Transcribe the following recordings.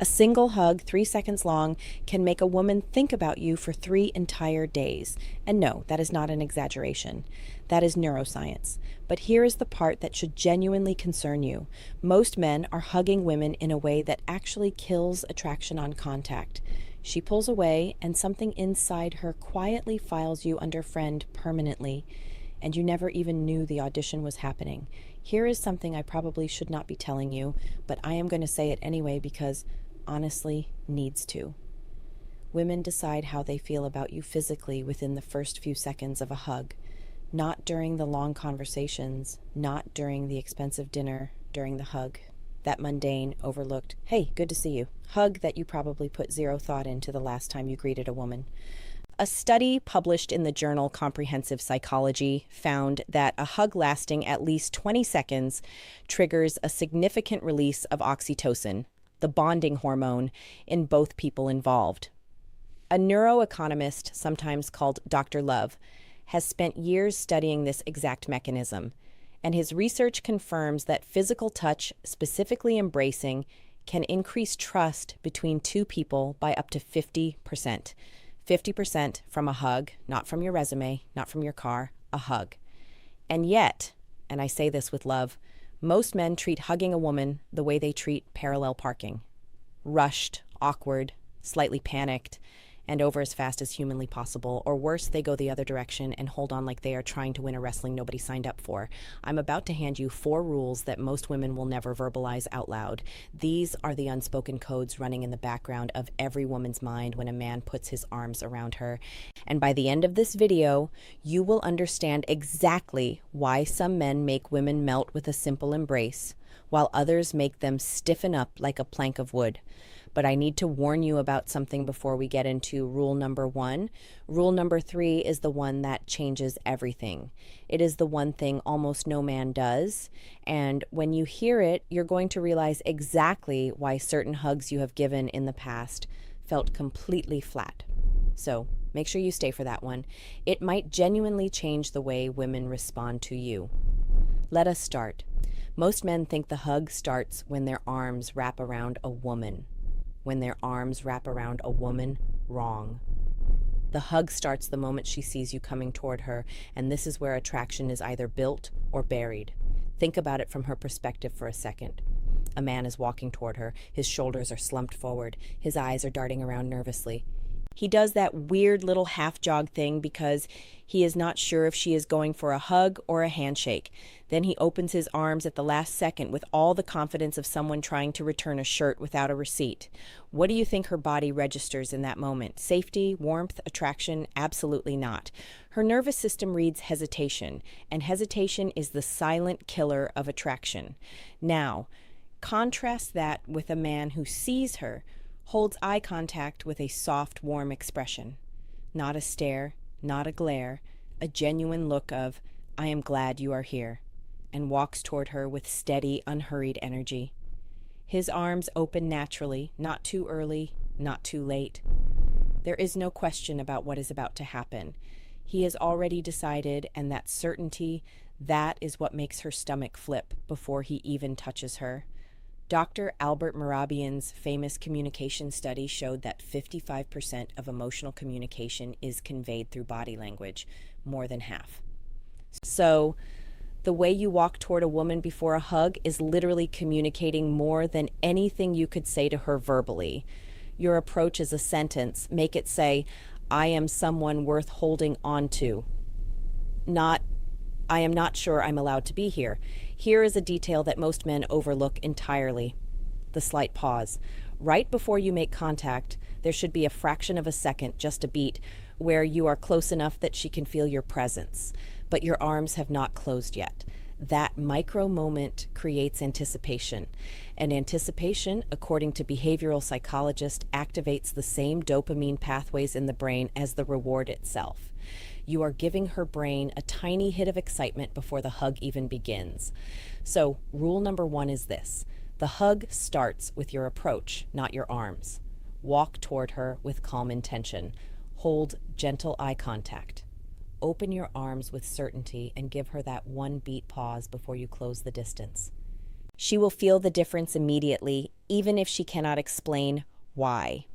A single hug, 3 seconds long, can make a woman think about you for 3 entire days. And no, that is not an exaggeration. That is neuroscience. But here is the part that should genuinely concern you. Most men are hugging women in a way that actually kills attraction on contact. She pulls away, and something inside her quietly files you under friend permanently, and you never even knew the audition was happening. Here is something I probably should not be telling you, but I am going to say it anyway because honestly needs to. Women decide how they feel about you physically within the first few seconds of a hug, not during the long conversations, not during the expensive dinner, during the hug. That mundane, overlooked, hey, good to see you, hug that you probably put zero thought into the last time you greeted a woman. A study published in the journal Comprehensive Psychology found that a hug lasting at least 20 seconds triggers a significant release of oxytocin, the bonding hormone, in both people involved. A neuroeconomist, sometimes called Dr. Love, has spent years studying this exact mechanism, and his research confirms that physical touch, specifically embracing, can increase trust between two people by up to 50%. 50% from a hug, not from your resume, not from your car, a hug. And yet, and I say this with love, most men treat hugging a woman the way they treat parallel parking. Rushed, awkward, slightly panicked, and over as fast as humanly possible, or worse, they go the other direction and hold on like they are trying to win a wrestling nobody signed up for. I'm about to hand you 4 rules that most women will never verbalize out loud. These are the unspoken codes running in the background of every woman's mind when a man puts his arms around her. And by the end of this video, you will understand exactly why some men make women melt with a simple embrace, while others make them stiffen up like a plank of wood. But I need to warn you about something before we get into rule number 1. Rule number 3 is the one that changes everything. It is the one thing almost no man does. And when you hear it, you're going to realize exactly why certain hugs you have given in the past felt completely flat. So make sure you stay for that one. It might genuinely change the way women respond to you. Let us start. Most men think the hug starts when their arms wrap around a woman. When their arms wrap around a woman, wrong. The hug starts the moment she sees you coming toward her, and this is where attraction is either built or buried. Think about it from her perspective for a second. A man is walking toward her. His shoulders are slumped forward. His eyes are darting around nervously. He does that weird little half-jog thing because he is not sure if she is going for a hug or a handshake. Then he opens his arms at the last second with all the confidence of someone trying to return a shirt without a receipt. What do you think her body registers in that moment? Safety, warmth, attraction? Absolutely not. Her nervous system reads hesitation, and hesitation is the silent killer of attraction. Now, contrast that with a man who sees her, holds eye contact with a soft, warm expression. Not a stare, not a glare, a genuine look of, I am glad you are here, and walks toward her with steady, unhurried energy. His arms open naturally, not too early, not too late. There is no question about what is about to happen. He has already decided, and that certainty, that is what makes her stomach flip before he even touches her. Dr. Albert Mehrabian's famous communication study showed that 55% of emotional communication is conveyed through body language, more than half. So, the way you walk toward a woman before a hug is literally communicating more than anything you could say to her verbally. Your approach is a sentence. Make it say, I am someone worth holding on to. Not, I am not sure I'm allowed to be here. Here is a detail that most men overlook entirely. The slight pause. Right before you make contact, there should be a fraction of a second, just a beat, where you are close enough that she can feel your presence, but your arms have not closed yet. That micro moment creates anticipation. And anticipation, according to behavioral psychologists, activates the same dopamine pathways in the brain as the reward itself. You are giving her brain a tiny hit of excitement before the hug even begins. So, rule number 1 is this. The hug starts with your approach, not your arms. Walk toward her with calm intention. Hold gentle eye contact. Open your arms with certainty and give her that 1 beat pause before you close the distance. She will feel the difference immediately, even if she cannot explain why.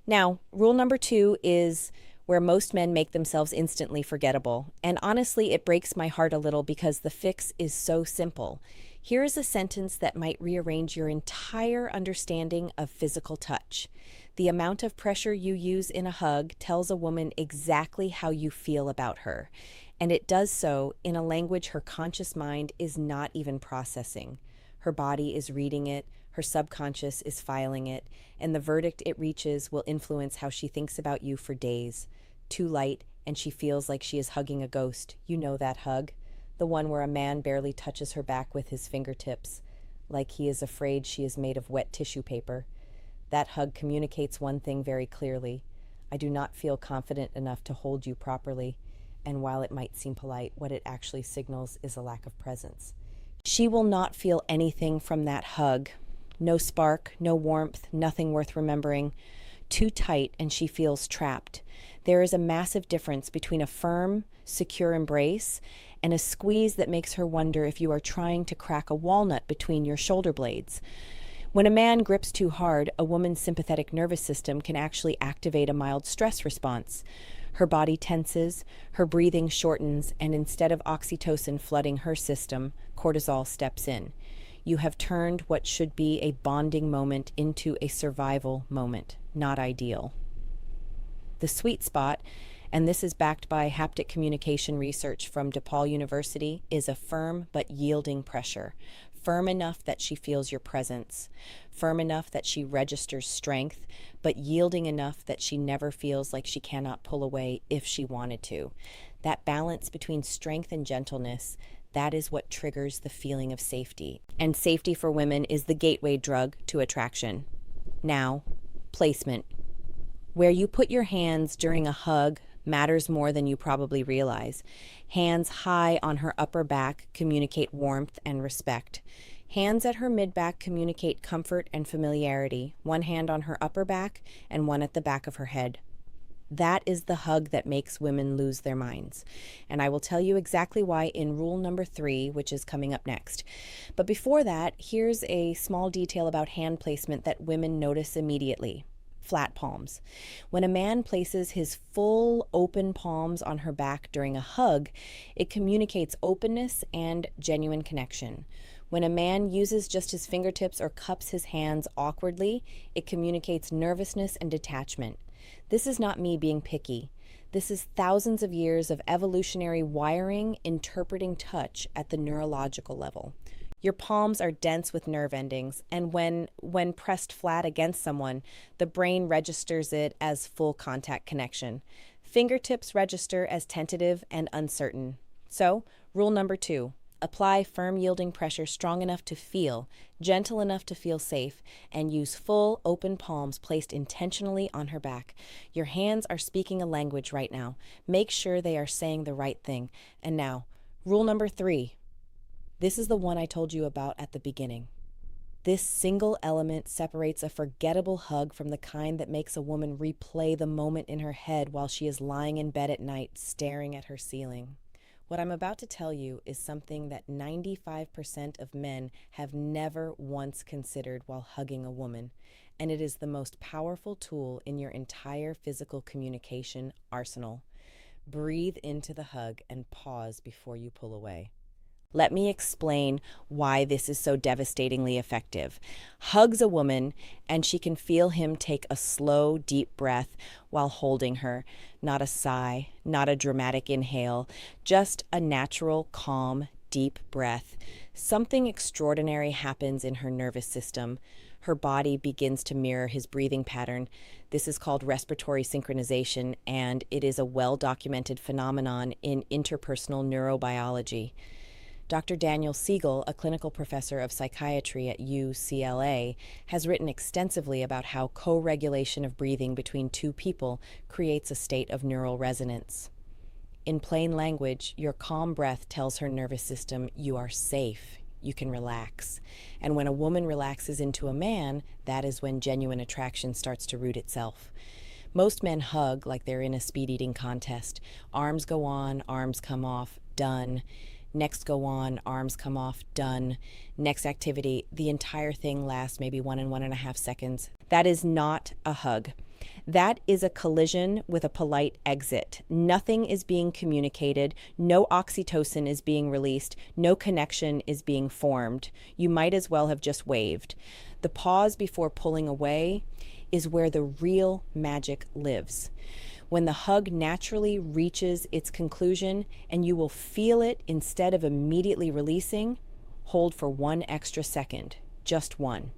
Now, rule number 2 is where most men make themselves instantly forgettable. And honestly, it breaks my heart a little because the fix is so simple. Here is a sentence that might rearrange your entire understanding of physical touch. The amount of pressure you use in a hug tells a woman exactly how you feel about her, and it does so in a language her conscious mind is not even processing. Her body is reading it, her subconscious is filing it, and the verdict it reaches will influence how she thinks about you for days. Too light, and she feels like she is hugging a ghost. You know that hug? The one where a man barely touches her back with his fingertips, like he is afraid she is made of wet tissue paper. That hug communicates one thing very clearly. I do not feel confident enough to hold you properly, and while it might seem polite, what it actually signals is a lack of presence. She will not feel anything from that hug. No spark, no warmth, nothing worth remembering. Too tight, and she feels trapped. There is a massive difference between a firm, secure embrace and a squeeze that makes her wonder if you are trying to crack a walnut between your shoulder blades. When a man grips too hard, a woman's sympathetic nervous system can actually activate a mild stress response. Her body tenses, her breathing shortens, and instead of oxytocin flooding her system, cortisol steps in. You have turned what should be a bonding moment into a survival moment. Not ideal. The sweet spot, and this is backed by haptic communication research from DePaul University, is a firm but yielding pressure. Firm enough that she feels your presence, firm enough that she registers strength, but yielding enough that she never feels like she cannot pull away if she wanted to. That balance between strength and gentleness, that is what triggers the feeling of safety. And safety for women is the gateway drug to attraction. Now, placement. Where you put your hands during a hug matters more than you probably realize. Hands high on her upper back communicate warmth and respect. Hands at her mid-back communicate comfort and familiarity. One hand on her upper back and one at the back of her head. That is the hug that makes women lose their minds. And I will tell you exactly why in rule number 3, which is coming up next. But before that, here's a small detail about hand placement that women notice immediately. Flat palms. When a man places his full open palms on her back during a hug, it communicates openness and genuine connection. When a man uses just his fingertips or cups his hands awkwardly, it communicates nervousness and detachment. This is not me being picky. This is thousands of years of evolutionary wiring interpreting touch at the neurological level. Your palms are dense with nerve endings, and when pressed flat against someone, the brain registers it as full contact connection. Fingertips register as tentative and uncertain. So, rule number 2, apply firm yielding pressure strong enough to feel, gentle enough to feel safe, and use full open palms placed intentionally on her back. Your hands are speaking a language right now. Make sure they are saying the right thing. And now, rule number 3. This is the one I told you about at the beginning. This single element separates a forgettable hug from the kind that makes a woman replay the moment in her head while she is lying in bed at night staring at her ceiling. What I'm about to tell you is something that 95% of men have never once considered while hugging a woman, and it is the most powerful tool in your entire physical communication arsenal. Breathe into the hug and pause before you pull away. Let me explain why this is so devastatingly effective. Hugs a woman, and she can feel him take a slow, deep breath while holding her. Not a sigh, not a dramatic inhale, just a natural, calm, deep breath. Something extraordinary happens in her nervous system. Her body begins to mirror his breathing pattern. This is called respiratory synchronization, and it is a well-documented phenomenon in interpersonal neurobiology. Dr. Daniel Siegel, a clinical professor of psychiatry at UCLA, has written extensively about how co-regulation of breathing between two people creates a state of neural resonance. In plain language, your calm breath tells her nervous system, you are safe, you can relax. And when a woman relaxes into a man, that is when genuine attraction starts to root itself. Most men hug like they're in a speed eating contest. Arms go on, arms come off, done. Next go on, arms come off, done. Next activity, the entire thing lasts maybe 1.5 seconds. That is not a hug. That is a collision with a polite exit. Nothing is being communicated. No oxytocin is being released. No connection is being formed. You might as well have just waved. The pause before pulling away is where the real magic lives. When the hug naturally reaches its conclusion and you will feel it instead of immediately releasing, hold for 1 extra second, just one.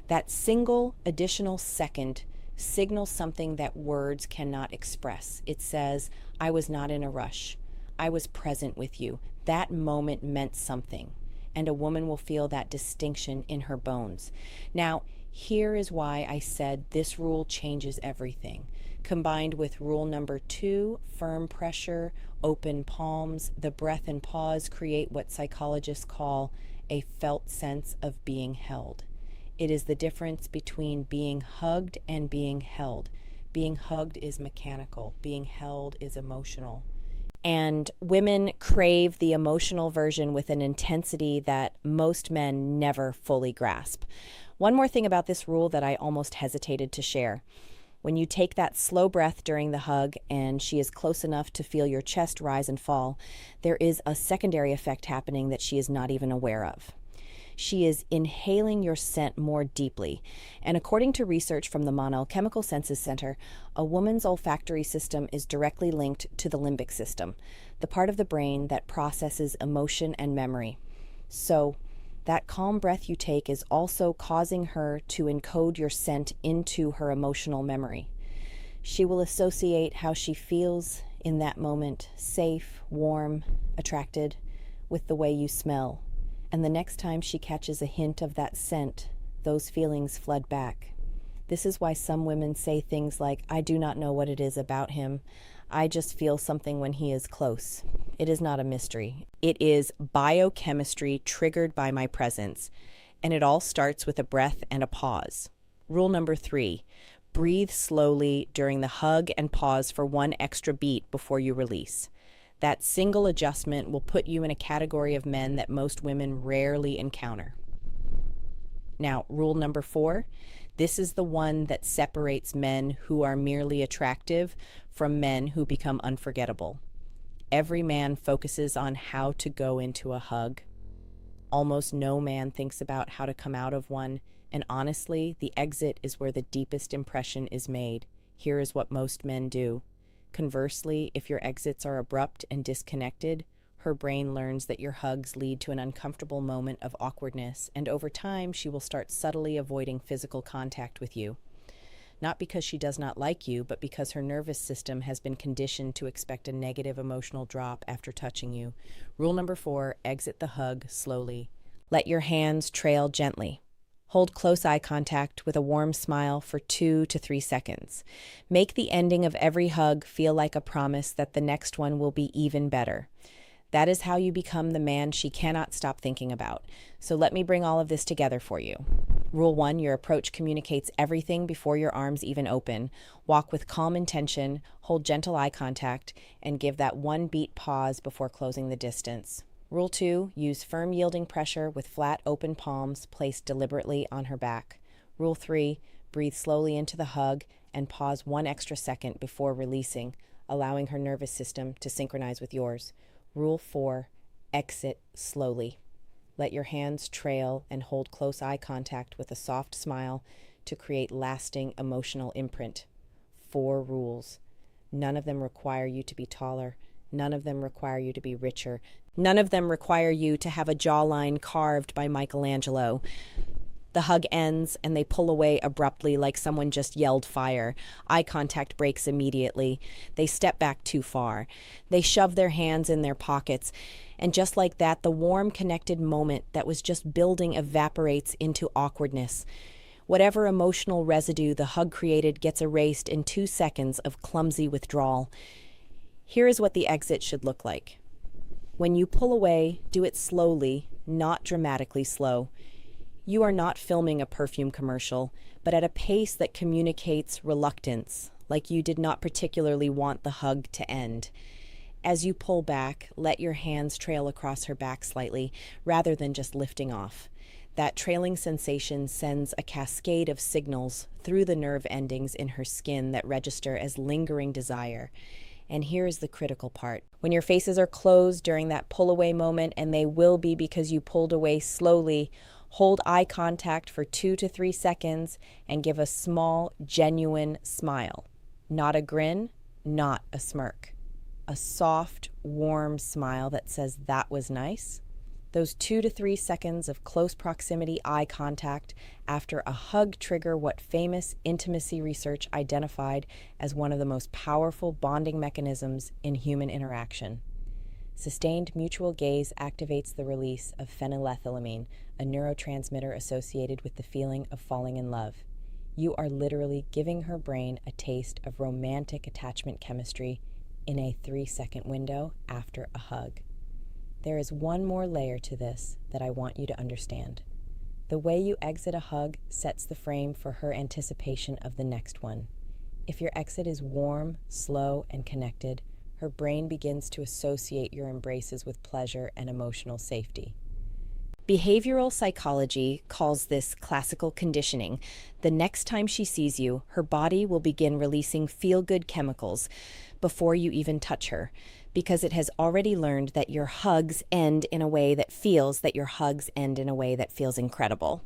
That single additional second signals something that words cannot express. It says, I was not in a rush. I was present with you. That moment meant something. And a woman will feel that distinction in her bones. Now, here is why I said this rule changes everything. Combined with rule number 2, firm pressure, open palms, the breath and pause create what psychologists call a felt sense of being held. It is the difference between being hugged and being held. Being hugged is mechanical. Being held is emotional. And women crave the emotional version with an intensity that most men never fully grasp. One more thing about this rule that I almost hesitated to share. When you take that slow breath during the hug and she is close enough to feel your chest rise and fall, there is a secondary effect happening that she is not even aware of. She is inhaling your scent more deeply. And according to research from the Monell Chemical Senses Center, a woman's olfactory system is directly linked to the limbic system, the part of the brain that processes emotion and memory. So, that calm breath you take is also causing her to encode your scent into her emotional memory. She will associate how she feels in that moment, safe, warm, attracted, with the way you smell. And the next time she catches a hint of that scent, those feelings flood back. This is why some women say things like, I do not know what it is about him. I just feel something when he is close. It is not a mystery. It is biochemistry triggered by my presence. And it all starts with a breath and a pause. Rule number 3, breathe slowly during the hug and pause for 1 extra beat before you release. That single adjustment will put you in a category of men that most women rarely encounter. Now, rule number 4, this is the one that separates men who are merely attractive from men who become unforgettable. Every man focuses on how to go into a hug. Almost no man thinks about how to come out of one, and honestly, the exit is where the deepest impression is made. Here is what most men do. Conversely, if your exits are abrupt and disconnected, her brain learns that your hugs lead to an uncomfortable moment of awkwardness, and over time, she will start subtly avoiding physical contact with you. Not because she does not like you, but because her nervous system has been conditioned to expect a negative emotional drop after touching you. Rule number 4, exit the hug slowly. Let your hands trail gently. Hold close eye contact with a warm smile for 2 to 3 seconds. Make the ending of every hug feel like a promise that the next one will be even better. That is how you become the man she cannot stop thinking about. So let me bring all of this together for you. Rule 1, your approach communicates everything before your arms even open. Walk with calm intention, hold gentle eye contact, and give that 1 beat pause before closing the distance. Rule 2, use firm yielding pressure with flat open palms placed deliberately on her back. Rule 3, breathe slowly into the hug and pause 1 extra second before releasing, allowing her nervous system to synchronize with yours. Rule 4, exit slowly. Let your hands trail and hold close eye contact with a soft smile to create lasting emotional imprint. 4 rules. None of them require you to be taller. None of them require you to be richer. None of them require you to have a jawline carved by Michelangelo. The hug ends and they pull away abruptly like someone just yelled fire. Eye contact breaks immediately. They step back too far. They shove their hands in their pockets. And just like that, the warm, connected moment that was just building evaporates into awkwardness. Whatever emotional residue the hug created gets erased in 2 seconds of clumsy withdrawal. Here is what the exit should look like. When you pull away, do it slowly, not dramatically slow. You are not filming a perfume commercial, but at a pace that communicates reluctance, like you did not particularly want the hug to end. As you pull back, let your hands trail across her back slightly rather than just lifting off. That trailing sensation sends a cascade of signals through the nerve endings in her skin that register as lingering desire. And here is the critical part. When your faces are closed during that pull away moment, and they will be because you pulled away slowly, hold eye contact for 2 to 3 seconds and give a small, genuine smile. Not a grin, not a smirk. A soft, warm smile that says, "That was nice." Those 2 to 3 seconds of close proximity eye contact after a hug trigger what famous intimacy research identified as one of the most powerful bonding mechanisms in human interaction. Sustained mutual gaze activates the release of phenylethylamine, a neurotransmitter associated with the feeling of falling in love. You are literally giving her brain a taste of romantic attachment chemistry in a 3-second window after a hug. There is one more layer to this that I want you to understand. The way you exit a hug sets the frame for her anticipation of the next one. If your exit is warm, slow, and connected, her brain begins to associate your embraces with pleasure and emotional safety. Behavioral psychology calls this classical conditioning. The next time she sees you, her body will begin releasing feel-good chemicals before you even touch her, because it has already learned that your hugs end in a way that feels incredible.